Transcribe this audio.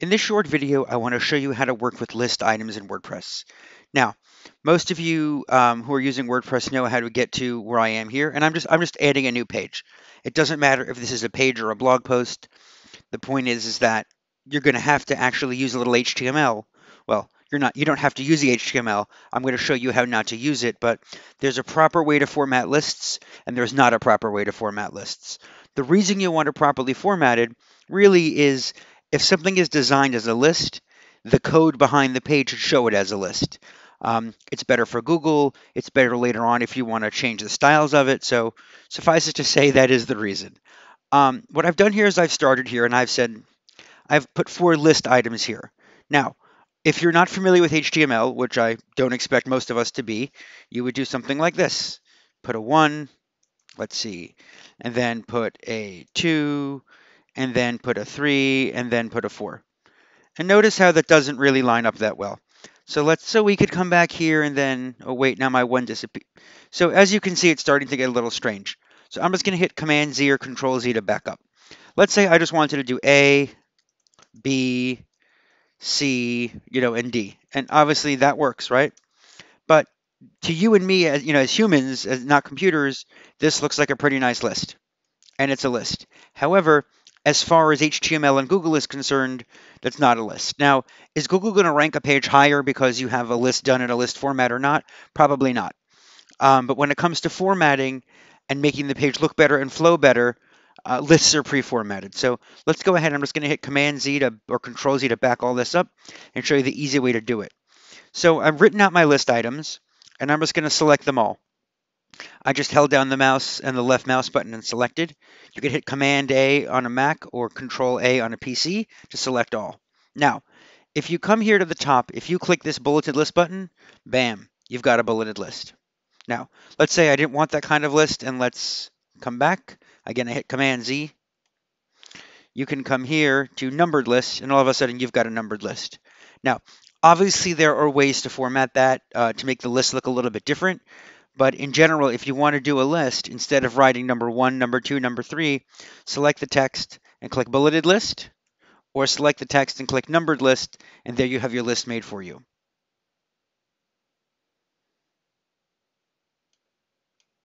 In this short video, I want to show you how to work with list items in WordPress. Now, most of you who are using WordPress know how to get to where I am here, and I'm just adding a new page. It doesn't matter if this is a page or a blog post. The point is that you're going to have to actually use a little HTML. Well, you don't have to use the HTML. I'm going to show you how not to use it, but there's a proper way to format lists, and there's not a proper way to format lists. The reason you want to properly format it really is if something is designed as a list, the code behind the page should show it as a list. It's better for Google. It's better later on if you want to change the styles of it. So suffice it to say, that is the reason. What I've done here is I've started here and I've said I've put 4 list items here. Now, if you're not familiar with HTML, which I don't expect most of us to be, you would do something like this. Put a 1, let's see, and then put a 2, and then put a 3, and then put a 4. And notice how that doesn't really line up that well. So we could come back here and then, oh wait, now my 1 disappeared. So as you can see, it's starting to get a little strange. So I'm just going to hit Command Z or Control Z to back up. Let's say I just wanted to do A, B, C, and D. And obviously that works, right? But to you and me, as humans, as not computers, this looks like a pretty nice list. And it's a list. However, as far as HTML and Google is concerned, that's not a list. Now, is Google going to rank a page higher because you have a list done in a list format or not? Probably not. But when it comes to formatting and making the page look better and flow better, lists are pre-formatted. So let's go ahead. I'm just going to hit Command Z or Control Z to back all this up and show you the easy way to do it. So I've written out my list items, and I'm just going to select them all. I just held down the mouse and the left mouse button and selected. You can hit Command A on a Mac or Control A on a PC to select all. Now, if you come here to the top, if you click this bulleted list button, bam, you've got a bulleted list. Now, let's say I didn't want that kind of list, and let's come back. Again, I hit Command Z. You can come here to numbered list, and all of a sudden you've got a numbered list. Now, obviously there are ways to format that to make the list look a little bit different. But in general, if you want to do a list, instead of writing number 1, number 2, number 3, select the text and click bulleted list, or select the text and click numbered list, and there you have your list made for you.